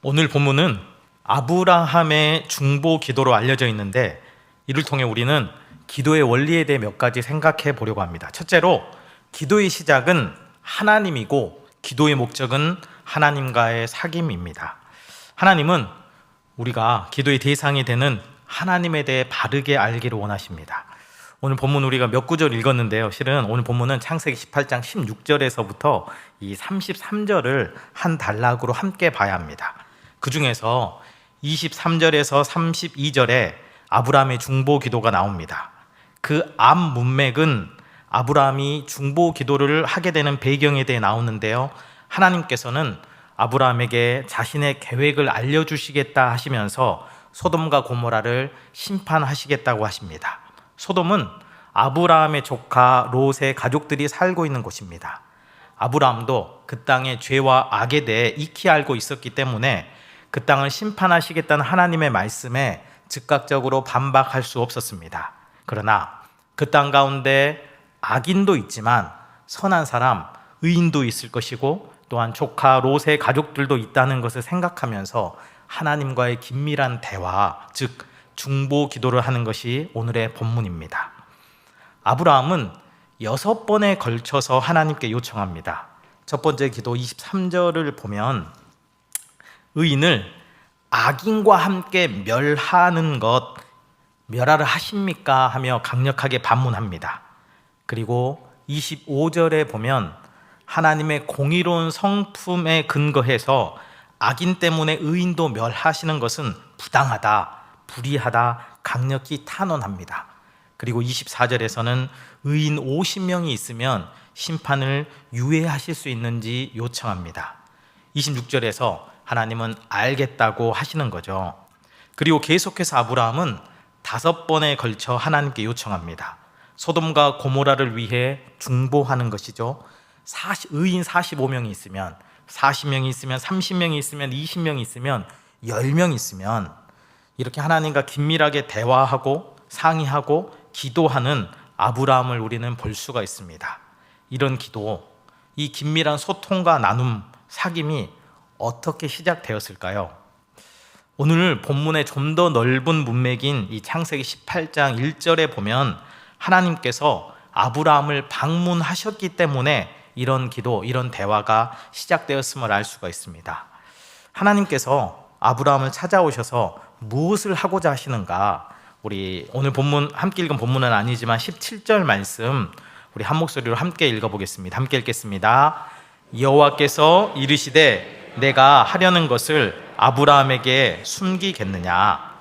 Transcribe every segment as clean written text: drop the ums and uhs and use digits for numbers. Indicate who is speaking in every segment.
Speaker 1: 오늘 본문은 아브라함의 중보 기도로 알려져 있는데, 이를 통해 우리는 기도의 원리에 대해 몇 가지 생각해 보려고 합니다. 첫째로, 기도의 시작은 하나님이고 기도의 목적은 하나님과의 사귐입니다. 하나님은 우리가 기도의 대상이 되는 하나님에 대해 바르게 알기를 원하십니다. 오늘 본문 우리가 몇 구절 읽었는데요, 실은 오늘 본문은 창세기 18장 16절에서부터 이 33절을 한 단락으로 함께 봐야 합니다. 그 중에서 23절에서 32절에 아브라함의 중보 기도가 나옵니다. 그 앞 문맥은 아브라함이 중보 기도를 하게 되는 배경에 대해 나오는데요, 하나님께서는 아브라함에게 자신의 계획을 알려주시겠다 하시면서 소돔과 고모라를 심판하시겠다고 하십니다. 소돔은 아브라함의 조카 롯의 가족들이 살고 있는 곳입니다. 아브라함도 그 땅의 죄와 악에 대해 익히 알고 있었기 때문에 그 땅을 심판하시겠다는 하나님의 말씀에 즉각적으로 반박할 수 없었습니다. 그러나 그 땅 가운데 악인도 있지만 선한 사람, 의인도 있을 것이고 또한 조카 롯의 가족들도 있다는 것을 생각하면서 하나님과의 긴밀한 대화, 즉 중보 기도를 하는 것이 오늘의 본문입니다. 아브라함은 6번에 걸쳐서 하나님께 요청합니다. 첫 번째 기도 23절을 보면 의인을 악인과 함께 멸하는 것, 멸하를 하십니까? 하며 강력하게 반문합니다. 그리고 25절에 보면 하나님의 공의로운 성품에 근거해서 악인 때문에 의인도 멸하시는 것은 부당하다, 불의하다 강력히 탄원합니다. 그리고 24절에서는 의인 50명이 있으면 심판을 유예하실 수 있는지 요청합니다. 26절에서 하나님은 알겠다고 하시는 거죠. 그리고 계속해서 아브라함은 5번에 걸쳐 하나님께 요청합니다. 소돔과 고모라를 위해 중보하는 것이죠. 의인 45명이 있으면, 40명이 있으면, 30명이 있으면, 20명이 있으면, 10명이 있으면 이렇게 하나님과 긴밀하게 대화하고 상의하고 기도하는 아브라함을 우리는 볼 수가 있습니다. 이런 기도, 이 긴밀한 소통과 나눔, 사귐이 어떻게 시작되었을까요? 오늘 본문의 좀 더 넓은 문맥인 이 창세기 18장 1절에 보면 하나님께서 아브라함을 방문하셨기 때문에 이런 기도, 이런 대화가 시작되었음을 알 수가 있습니다. 하나님께서 아브라함을 찾아오셔서 무엇을 하고자 하시는가? 우리 오늘 본문, 함께 읽은 본문은 아니지만 17절 말씀 우리 한 목소리로 함께 읽어보겠습니다. 함께 읽겠습니다. 여호와께서 이르시되 내가 하려는 것을 아브라함에게 숨기겠느냐?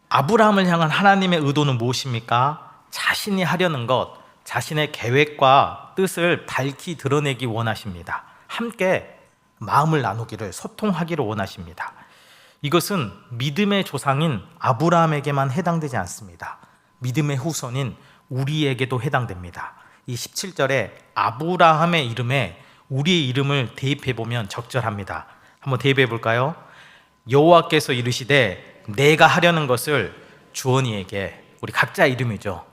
Speaker 1: 아브라함을 향한 하나님의 의도는 무엇입니까? 자신이 하려는 것, 자신의 계획과 뜻을 밝히 드러내기 원하십니다. 함께 마음을 나누기를, 소통하기를 원하십니다. 이것은 믿음의 조상인 아브라함에게만 해당되지 않습니다. 믿음의 후손인 우리에게도 해당됩니다. 이 17절에 아브라함의 이름에 우리의 이름을 대입해 보면 적절합니다. 한번 대입해 볼까요? 여호와께서 이르시되 내가 하려는 것을 주원이에게, 우리 각자 이름이죠.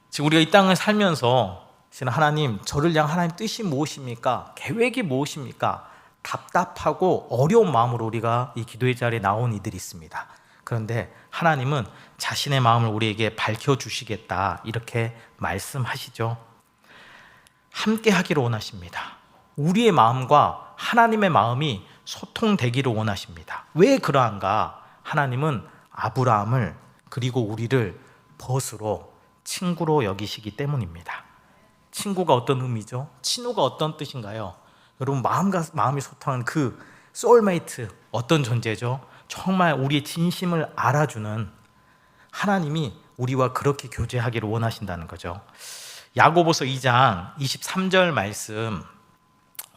Speaker 1: 지금 우리가 이 땅을 살면서 하나님, 저를 향한 하나님 뜻이 무엇입니까? 계획이 무엇입니까? 답답하고 어려운 마음으로 우리가 이 기도의 자리에 나온 이들이 있습니다. 그런데 하나님은 자신의 마음을 우리에게 밝혀주시겠다, 이렇게 말씀하시죠. 함께 하기를 원하십니다. 우리의 마음과 하나님의 마음이 소통되기를 원하십니다. 왜 그러한가? 하나님은 아브라함을, 그리고 우리를 벗으로 친구로 여기시기 때문입니다. 친구가 어떤 의미죠? 친구가 어떤 뜻인가요? 여러분, 마음과 마음이 소통하는 그 소울메이트, 어떤 존재죠? 정말 우리의 진심을 알아주는 하나님이 우리와 그렇게 교제하기를 원하신다는 거죠. 야고보서 2장 23절 말씀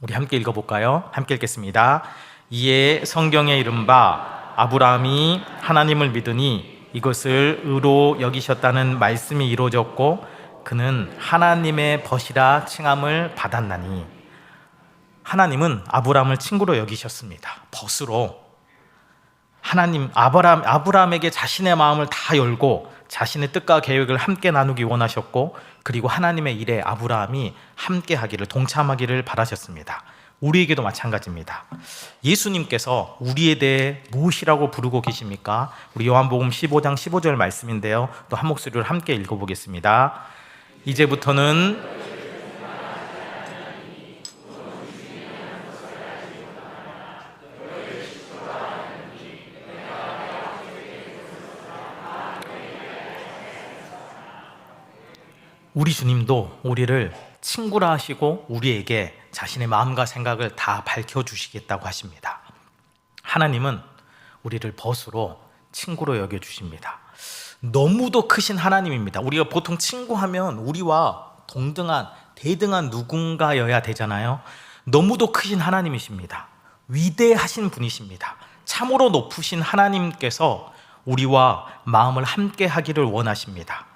Speaker 1: 우리 함께 읽어볼까요? 함께 읽겠습니다. 이에 성경에 이른바 아브라함이 하나님을 믿으니 이것을 의로 여기셨다는 말씀이 이루어졌고 그는 하나님의 벗이라 칭함을 받았나니. 하나님은 아브라함을 친구로 여기셨습니다. 벗으로. 하나님, 아브라함에게 자신의 마음을 다 열고 자신의 뜻과 계획을 함께 나누기 원하셨고, 그리고 하나님의 일에 아브라함이 함께 하기를, 동참하기를 바라셨습니다. 우리에게도 마찬가지입니다. 예수님께서 우리에 대해 무엇이라고 부르고 계십니까? 우리 요한복음 15장 15절 말씀인데요. 또 한 목소리로 함께 읽어보겠습니다. 이제부터는 우리 주님도 우리를 친구라 하시고 우리에게 자신의 마음과 생각을 다 밝혀주시겠다고 하십니다. 하나님은 우리를 벗으로 친구로 여겨주십니다. 너무도 크신 하나님입니다. 우리가 보통 친구하면 우리와 동등한, 대등한 누군가여야 되잖아요. 너무도 크신 하나님이십니다. 위대하신 분이십니다. 참으로 높으신 하나님께서 우리와 마음을 함께 하기를 원하십니다.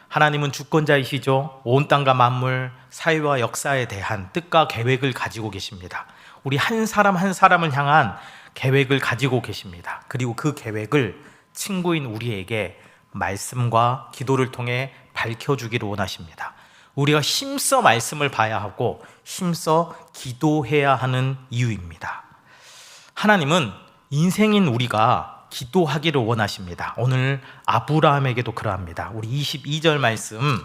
Speaker 1: 하나님은 주권자이시죠. 온 땅과 만물, 사회와 역사에 대한 뜻과 계획을 가지고 계십니다. 우리 한 사람 한 사람을 향한 계획을 가지고 계십니다. 그리고 그 계획을 친구인 우리에게 말씀과 기도를 통해 밝혀주기를 원하십니다. 우리가 힘써 말씀을 봐야 하고 힘써 기도해야 하는 이유입니다. 하나님은 인생인 우리가 기도하기를 원하십니다. 오늘 아브라함에게도 그러합니다. 우리 22절 말씀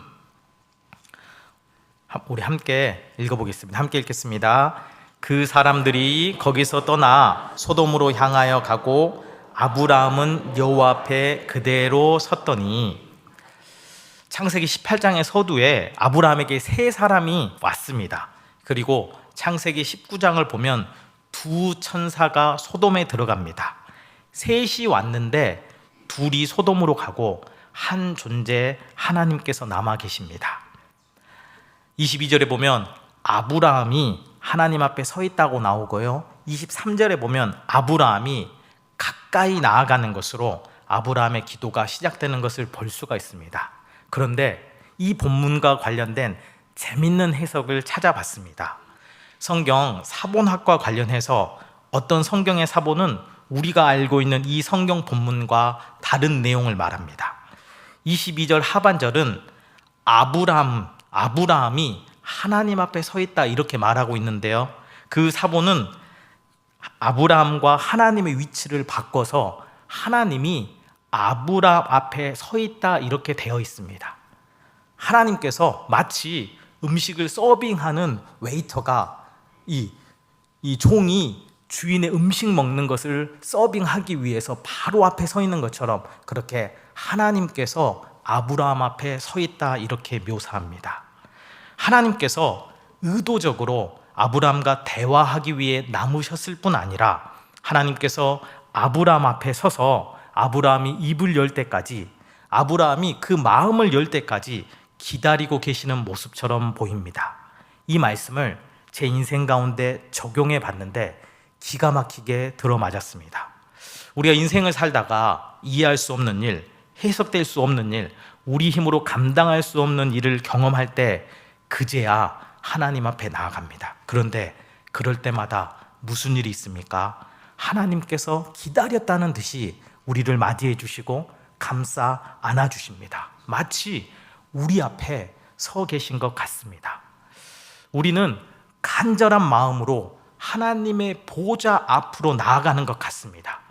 Speaker 1: 우리 함께 읽어보겠습니다. 함께 읽겠습니다. 그 사람들이 거기서 떠나 소돔으로 향하여 가고 아브라함은 여호와 앞에 그대로 섰더니, 창세기 18장의 서두에 아브라함에게 세 사람이 왔습니다. 그리고 창세기 19장을 보면 두 천사가 소돔에 들어갑니다. 셋이 왔는데 둘이 소돔으로 가고 한 존재 하나님께서 남아 계십니다. 22절에 보면 아브라함이 하나님 앞에 서 있다고 나오고요, 23절에 보면 아브라함이 가까이 나아가는 것으로 아브라함의 기도가 시작되는 것을 볼 수가 있습니다. 그런데 이 본문과 관련된 재밌는 해석을 찾아봤습니다. 성경 사본학과 관련해서 어떤 성경의 사본은 우리가 알고 있는 이 성경 본문과 다른 내용을 말합니다. 22절 하반절은 아브라함이 하나님 앞에 서 있다 이렇게 말하고 있는데요, 그 사본은 아브라함과 하나님의 위치를 바꿔서 하나님이 아브라함 앞에 서 있다 이렇게 되어 있습니다. 하나님께서 마치 음식을 서빙하는 웨이터가 이 종이 주인의 음식 먹는 것을 서빙하기 위해서 바로 앞에 서 있는 것처럼 그렇게 하나님께서 아브라함 앞에 서 있다 이렇게 묘사합니다. 하나님께서 의도적으로 아브라함과 대화하기 위해 남으셨을 뿐 아니라 하나님께서 아브라함 앞에 서서 아브라함이 입을 열 때까지, 아브라함이 그 마음을 열 때까지 기다리고 계시는 모습처럼 보입니다. 이 말씀을 제 인생 가운데 적용해 봤는데 기가 막히게 들어맞았습니다. 우리가 인생을 살다가 이해할 수 없는 일, 해석될 수 없는 일, 우리 힘으로 감당할 수 없는 일을 경험할 때 그제야 하나님 앞에 나아갑니다. 그런데 그럴 때마다 무슨 일이 있습니까? 하나님께서 기다렸다는 듯이 우리를 맞이해 주시고 감싸 안아 주십니다. 마치 우리 앞에 서 계신 것 같습니다. 우리는 간절한 마음으로 하나님의 보좌 앞으로 나아가는 것 같습니다.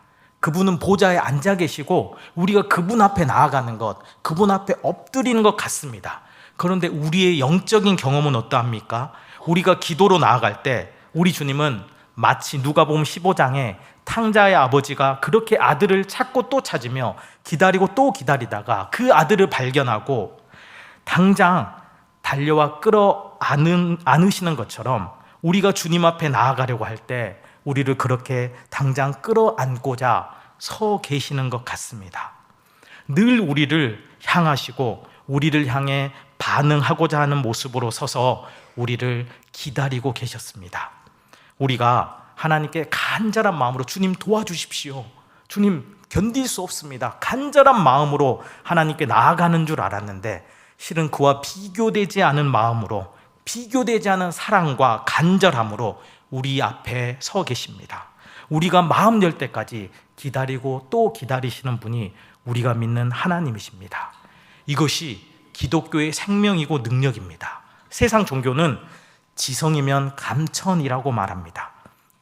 Speaker 1: 그분은 보좌에 앉아 계시고 우리가 그분 앞에 나아가는 것, 그분 앞에 엎드리는 것 같습니다. 그런데 우리의 영적인 경험은 어떠합니까? 우리가 기도로 나아갈 때 우리 주님은 마치 누가복음 15장에 탕자의 아버지가 그렇게 아들을 찾고 또 찾으며 기다리고 또 기다리다가 그 아들을 발견하고 당장 달려와 끌어 안으시는 것처럼 우리가 주님 앞에 나아가려고 할 때 우리를 그렇게 당장 끌어안고자 서 계시는 것 같습니다. 늘 우리를 향하시고 우리를 향해 반응하고자 하는 모습으로 서서 우리를 기다리고 계셨습니다. 우리가 하나님께 간절한 마음으로 주님 도와주십시오, 주님 견딜 수 없습니다, 간절한 마음으로 하나님께 나아가는 줄 알았는데 실은 그와 비교되지 않은 마음으로, 비교되지 않은 사랑과 간절함으로 우리 앞에 서 계십니다. 우리가 마음 열 때까지 기다리고 또 기다리시는 분이 우리가 믿는 하나님이십니다. 이것이 기독교의 생명이고 능력입니다. 세상 종교는 지성이면 감천이라고 말합니다.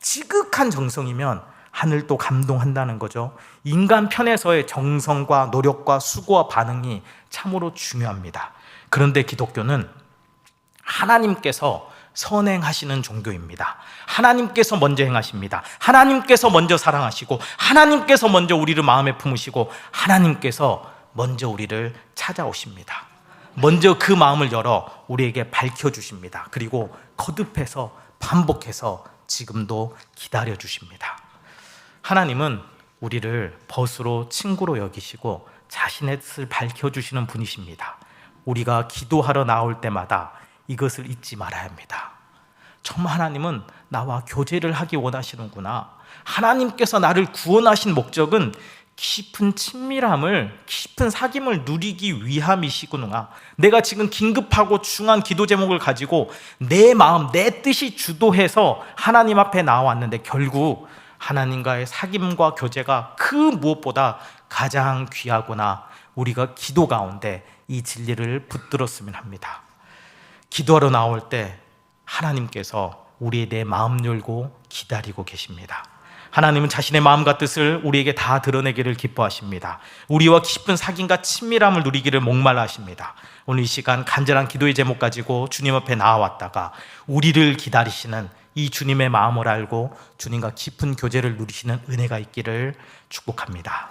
Speaker 1: 지극한 정성이면 하늘도 감동한다는 거죠. 인간 편에서의 정성과 노력과 수고와 반응이 참으로 중요합니다. 그런데 기독교는 하나님께서 선행하시는 종교입니다. 하나님께서 먼저 행하십니다. 하나님께서 먼저 사랑하시고, 하나님께서 먼저 우리를 마음에 품으시고, 하나님께서 먼저 우리를 찾아오십니다. 먼저 그 마음을 열어 우리에게 밝혀주십니다. 그리고 거듭해서 반복해서 지금도 기다려주십니다. 하나님은 우리를 벗으로 친구로 여기시고 자신의 뜻을 밝혀주시는 분이십니다. 우리가 기도하러 나올 때마다 이것을 잊지 말아야 합니다. 정말 하나님은 나와 교제를 하기 원하시는구나. 하나님께서 나를 구원하신 목적은 깊은 친밀함을, 깊은 사귐을 누리기 위함이시구나. 내가 지금 긴급하고 중요한 기도 제목을 가지고 내 마음, 내 뜻이 주도해서 하나님 앞에 나왔는데 결국 하나님과의 사귐과 교제가 그 무엇보다 가장 귀하구나. 우리가 기도 가운데 이 진리를 붙들었으면 합니다. 기도하러 나올 때 하나님께서 우리의 내 마음 열고 기다리고 계십니다. 하나님은 자신의 마음과 뜻을 우리에게 다 드러내기를 기뻐하십니다. 우리와 깊은 사귐과 친밀함을 누리기를 목말라 하십니다. 오늘 이 시간 간절한 기도의 제목 가지고 주님 앞에 나와왔다가 우리를 기다리시는 이 주님의 마음을 알고 주님과 깊은 교제를 누리시는 은혜가 있기를 축복합니다.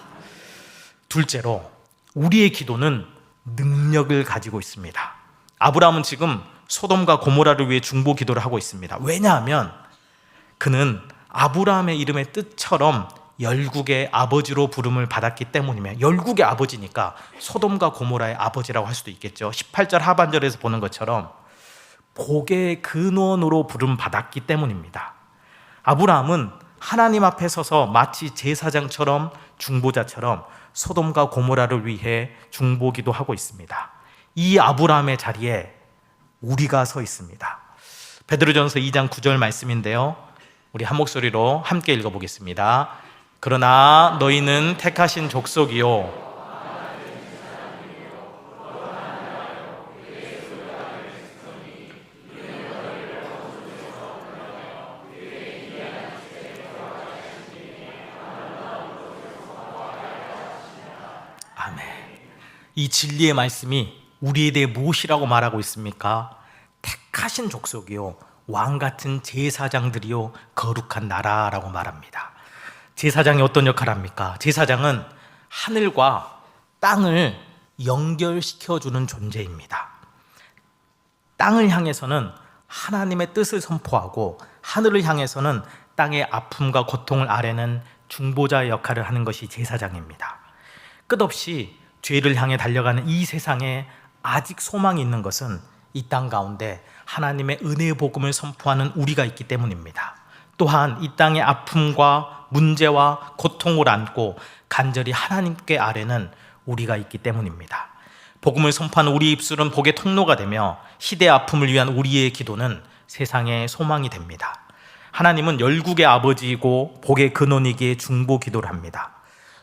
Speaker 1: 둘째로, 우리의 기도는 능력을 가지고 있습니다. 아브라함은 지금 소돔과 고모라를 위해 중보 기도를 하고 있습니다. 왜냐하면 그는 아브라함의 이름의 뜻처럼 열국의 아버지로 부름을 받았기 때문이며, 열국의 아버지니까 소돔과 고모라의 아버지라고 할 수도 있겠죠. 18절 하반절에서 보는 것처럼 복의 근원으로 부름 받았기 때문입니다. 아브라함은 하나님 앞에 서서 마치 제사장처럼, 중보자처럼 소돔과 고모라를 위해 중보기도 하고 있습니다. 이 아브라함의 자리에 우리가 서 있습니다. 베드로전서 2장 9절 말씀인데요, 우리 한 목소리로 함께 읽어보겠습니다. 그러나 너희는 택하신 족속이요 아멘. 이 진리의 말씀이 우리에 대해 무엇이라고 말하고 있습니까? 택하신 족속이요 왕같은 제사장들이요 거룩한 나라라고 말합니다. 제사장이 어떤 역할을 합니까? 제사장은 하늘과 땅을 연결시켜주는 존재입니다. 땅을 향해서는 하나님의 뜻을 선포하고, 하늘을 향해서는 땅의 아픔과 고통을 아뢰는 중보자의 역할을 하는 것이 제사장입니다. 끝없이 죄를 향해 달려가는 이 세상에 아직 소망이 있는 것은 이 땅 가운데 하나님의 은혜의 복음을 선포하는 우리가 있기 때문입니다. 또한 이 땅의 아픔과 문제와 고통을 안고 간절히 하나님께 아뢰는 우리가 있기 때문입니다. 복음을 선포하는 우리 입술은 복의 통로가 되며 시대의 아픔을 위한 우리의 기도는 세상의 소망이 됩니다. 하나님은 열국의 아버지이고 복의 근원이기에 중보 기도를 합니다.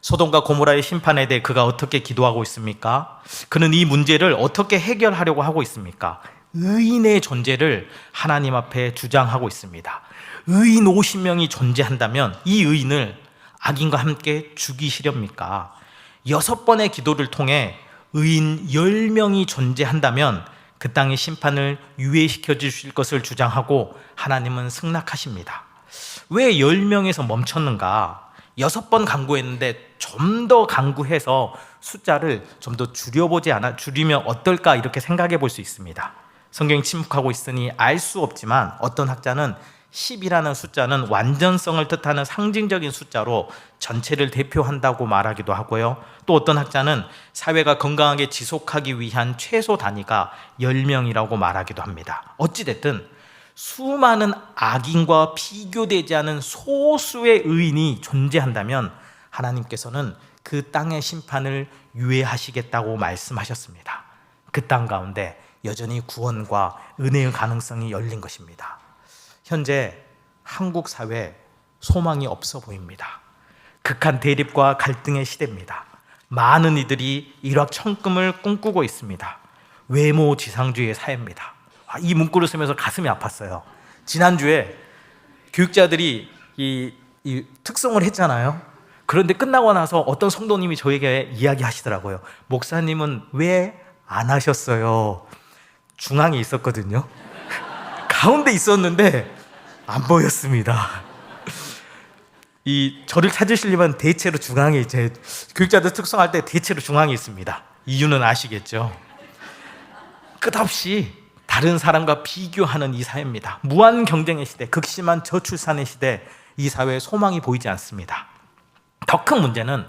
Speaker 1: 소돔과 고모라의 심판에 대해 그가 어떻게 기도하고 있습니까? 그는 이 문제를 어떻게 해결하려고 하고 있습니까? 의인의 존재를 하나님 앞에 주장하고 있습니다. 의인 50명이 존재한다면 이 의인을 악인과 함께 죽이시렵니까? 6번의 기도를 통해 의인 10명이 존재한다면 그 땅의 심판을 유예시켜 주실 것을 주장하고 하나님은 승낙하십니다. 왜 10명에서 멈췄는가? 6번 강구했는데 좀 더 강구해서 숫자를 좀 더 줄이면 어떨까, 이렇게 생각해 볼 수 있습니다. 성경이 침묵하고 있으니 알 수 없지만 어떤 학자는 10이라는 숫자는 완전성을 뜻하는 상징적인 숫자로 전체를 대표한다고 말하기도 하고요. 또 어떤 학자는 사회가 건강하게 지속하기 위한 최소 단위가 10명이라고 말하기도 합니다. 어찌됐든 수많은 악인과 비교되지 않은 소수의 의인이 존재한다면 하나님께서는 그 땅의 심판을 유예하시겠다고 말씀하셨습니다. 그 땅 가운데 여전히 구원과 은혜의 가능성이 열린 것입니다. 현재 한국 사회에 소망이 없어 보입니다. 극한 대립과 갈등의 시대입니다. 많은 이들이 일확천금을 꿈꾸고 있습니다. 외모지상주의의 사회입니다. 이 문구를 쓰면서 가슴이 아팠어요. 지난주에 교육자들이 이 특송을 했잖아요. 그런데 끝나고 나서 어떤 성도님이 저에게 이야기하시더라고요. 목사님은 왜 안 하셨어요? 중앙에 있었거든요. 가운데 있었는데 안 보였습니다. 저를 찾으시려면 대체로 중앙에, 제 교육자들 특성할 때 대체로 중앙에 있습니다. 이유는 아시겠죠? 끝없이 다른 사람과 비교하는 이 사회입니다. 무한 경쟁의 시대, 극심한 저출산의 시대, 이 사회에 소망이 보이지 않습니다. 더 큰 문제는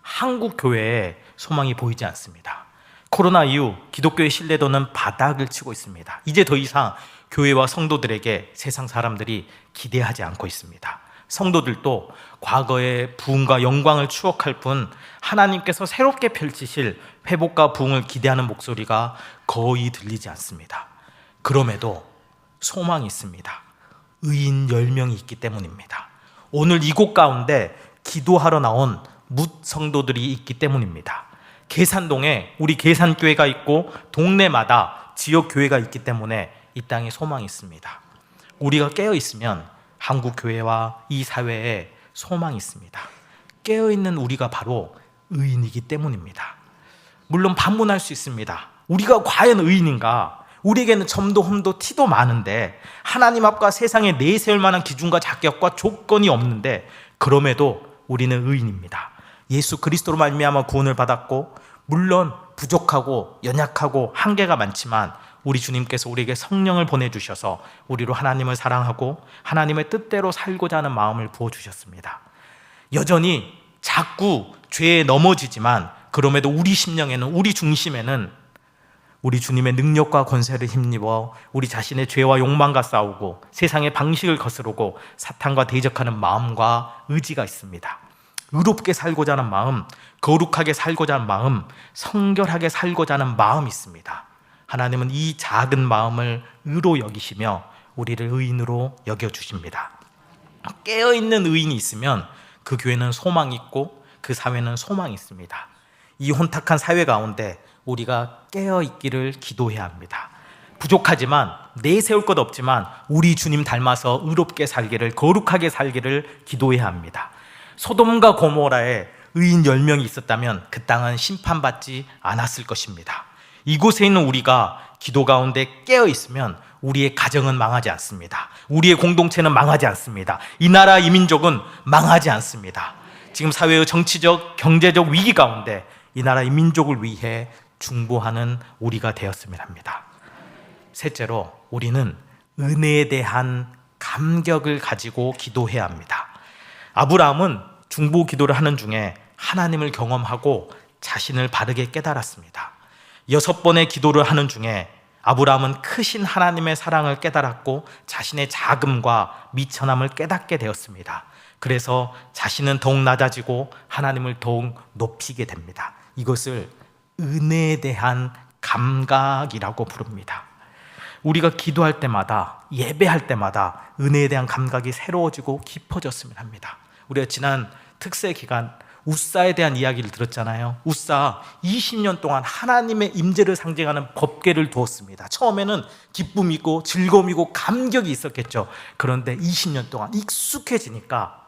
Speaker 1: 한국 교회에 소망이 보이지 않습니다. 코로나 이후 기독교의 신뢰도는 바닥을 치고 있습니다. 이제 더 이상 교회와 성도들에게 세상 사람들이 기대하지 않고 있습니다. 성도들도 과거의 부흥과 영광을 추억할 뿐 하나님께서 새롭게 펼치실 회복과 부흥을 기대하는 목소리가 거의 들리지 않습니다. 그럼에도 소망이 있습니다. 의인 10명이 있기 때문입니다. 오늘 이곳 가운데 기도하러 나온 뭇 성도들이 있기 때문입니다. 계산동에 우리 계산교회가 있고 동네마다 지역교회가 있기 때문에 이 땅에 소망이 있습니다. 우리가 깨어있으면 한국교회와 이 사회에 소망이 있습니다. 깨어있는 우리가 바로 의인이기 때문입니다. 물론 반문할 수 있습니다. 우리가 과연 의인인가? 우리에게는 점도 험도 티도 많은데 하나님 앞과 세상에 내세울 만한 기준과 자격과 조건이 없는데 그럼에도 우리는 의인입니다. 예수 그리스도로 말미암아 구원을 받았고 물론 부족하고 연약하고 한계가 많지만 우리 주님께서 우리에게 성령을 보내주셔서 우리로 하나님을 사랑하고 하나님의 뜻대로 살고자 하는 마음을 부어주셨습니다. 여전히 자꾸 죄에 넘어지지만 그럼에도 우리 심령에는, 우리 중심에는 우리 주님의 능력과 권세를 힘입어 우리 자신의 죄와 욕망과 싸우고 세상의 방식을 거스르고 사탄과 대적하는 마음과 의지가 있습니다. 의롭게 살고자 하는 마음, 거룩하게 살고자 하는 마음, 성결하게 살고자 하는 마음이 있습니다. 하나님은 이 작은 마음을 의로 여기시며 우리를 의인으로 여겨주십니다. 깨어있는 의인이 있으면 그 교회는 소망이 있고 그 사회는 소망이 있습니다. 이 혼탁한 사회 가운데 우리가 깨어있기를 기도해야 합니다. 부족하지만 내세울 것 없지만 우리 주님 닮아서 의롭게 살기를, 거룩하게 살기를 기도해야 합니다. 소돔과 고모라에 의인 10명이 있었다면 그 땅은 심판받지 않았을 것입니다. 이곳에 있는 우리가 기도 가운데 깨어있으면 우리의 가정은 망하지 않습니다. 우리의 공동체는 망하지 않습니다. 이 나라, 이 민족은 망하지 않습니다. 지금 사회의 정치적, 경제적 위기 가운데 이 나라, 이 민족을 위해 중보하는 우리가 되었으면 합니다. 셋째로 우리는 은혜에 대한 감격을 가지고 기도해야 합니다. 아브라함은 중보 기도를 하는 중에 하나님을 경험하고 자신을 바르게 깨달았습니다. 6번의 기도를 하는 중에 아브라함은 크신 하나님의 사랑을 깨달았고 자신의 자금과 미천함을 깨닫게 되었습니다. 그래서 자신은 더욱 낮아지고 하나님을 더욱 높이게 됩니다. 이것을 은혜에 대한 감각이라고 부릅니다. 우리가 기도할 때마다, 예배할 때마다 은혜에 대한 감각이 새로워지고 깊어졌으면 합니다. 우리가 지난 특세 기간 우사에 대한 이야기를 들었잖아요. 우사 20년 동안 하나님의 임재를 상징하는 법궤를 두었습니다. 처음에는 기쁨이고 즐거움이고 감격이 있었겠죠. 그런데 20년 동안 익숙해지니까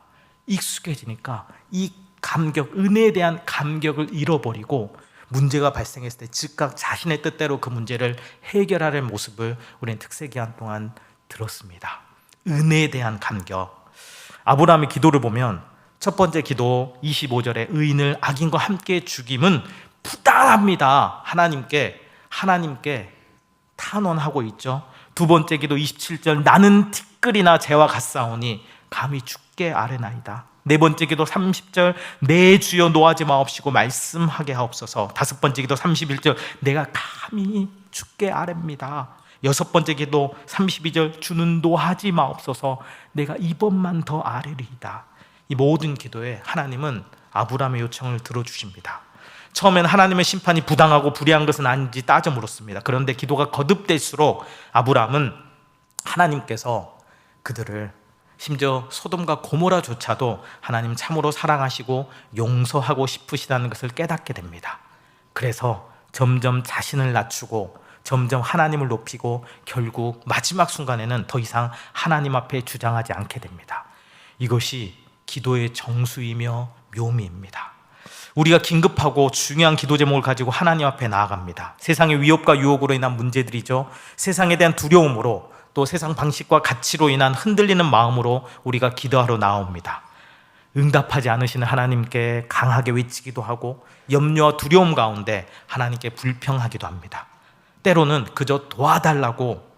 Speaker 1: 이 감격, 은혜에 대한 감격을 잃어버리고 문제가 발생했을 때 즉각 자신의 뜻대로 그 문제를 해결하는 모습을 우리는 특세 기간 동안 들었습니다. 은혜에 대한 감격. 아브라함의 기도를 보면 첫 번째 기도 25절에 의인을 악인과 함께 죽임은 부당합니다. 하나님께 탄원하고 있죠. 두 번째 기도 27절 나는 티끌이나 재와 같사오니 감히 죽게 아뢰나이다. 네 번째 기도 30절 내 주여 노하지 마옵시고 말씀하게 하옵소서. 다섯 번째 기도 31절 내가 감히 죽게 아뢰입니다. 여섯 번째 기도 32절 주는 노하지 마옵소서 내가 이번만 더 아뢰리이다. 이 모든 기도에 하나님은 아브라함의 요청을 들어주십니다. 처음에는 하나님의 심판이 부당하고 불의한 것은 아닌지 따져 물었습니다. 그런데 기도가 거듭될수록 아브라함은 하나님께서 그들을 심지어 소돔과 고모라조차도 하나님 참으로 사랑하시고 용서하고 싶으시다는 것을 깨닫게 됩니다. 그래서 점점 자신을 낮추고 점점 하나님을 높이고 결국 마지막 순간에는 더 이상 하나님 앞에 주장하지 않게 됩니다. 이것이 기도의 정수이며 묘미입니다. 우리가 긴급하고 중요한 기도 제목을 가지고 하나님 앞에 나아갑니다. 세상의 위협과 유혹으로 인한 문제들이죠. 세상에 대한 두려움으로, 또 세상 방식과 가치로 인한 흔들리는 마음으로 우리가 기도하러 나옵니다. 응답하지 않으시는 하나님께 강하게 외치기도 하고 염려와 두려움 가운데 하나님께 불평하기도 합니다. 때로는 그저 도와달라고,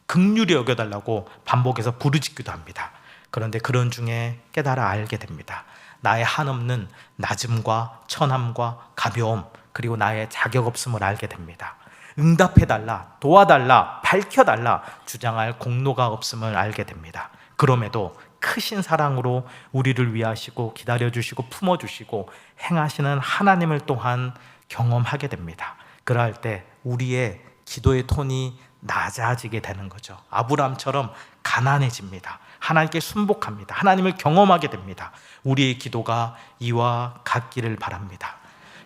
Speaker 1: 긍휼히 여겨달라고 반복해서 부르짖기도 합니다. 그런데 그런 중에 깨달아 알게 됩니다. 나의 한없는 낮음과 천함과 가벼움, 그리고 나의 자격 없음을 알게 됩니다. 응답해달라, 도와달라, 밝혀달라 주장할 공로가 없음을 알게 됩니다. 그럼에도 크신 사랑으로 우리를 위하시고 기다려주시고 품어주시고 행하시는 하나님을 또한 경험하게 됩니다. 그럴 때 우리의 기도의 톤이 낮아지게 되는 거죠. 아브라함처럼 가난해집니다. 하나님께 순복합니다. 하나님을 경험하게 됩니다. 우리의 기도가 이와 같기를 바랍니다.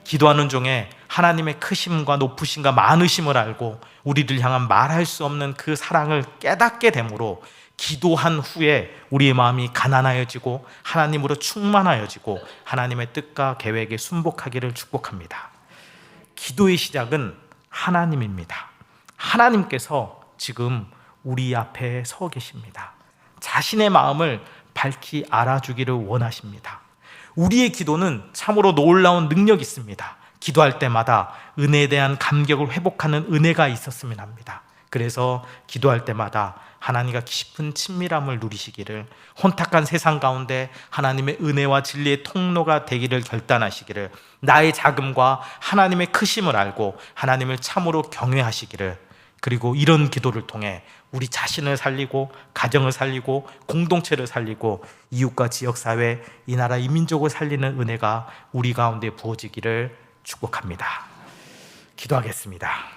Speaker 1: 기도하는 중에 하나님의 크심과 높으심과 많으심을 알고 우리를 향한 말할 수 없는 그 사랑을 깨닫게 되므로 기도한 후에 우리의 마음이 가난하여지고 하나님으로 충만하여지고 하나님의 뜻과 계획에 순복하기를 축복합니다. 기도의 시작은 하나님입니다. 하나님께서 지금 우리 앞에 서 계십니다. 자신의 마음을 밝히 알아주기를 원하십니다. 우리의 기도는 참으로 놀라운 능력이 있습니다. 기도할 때마다 은혜에 대한 감격을 회복하는 은혜가 있었으면 합니다. 그래서 기도할 때마다 하나님과 깊은 친밀함을 누리시기를, 혼탁한 세상 가운데 하나님의 은혜와 진리의 통로가 되기를 결단하시기를, 나의 작음과 하나님의 크심을 알고 하나님을 참으로 경외하시기를, 그리고 이런 기도를 통해 우리 자신을 살리고 가정을 살리고 공동체를 살리고 이웃과 지역사회, 이 나라 이 민족을 살리는 은혜가 우리 가운데 부어지기를 축복합니다. 기도하겠습니다.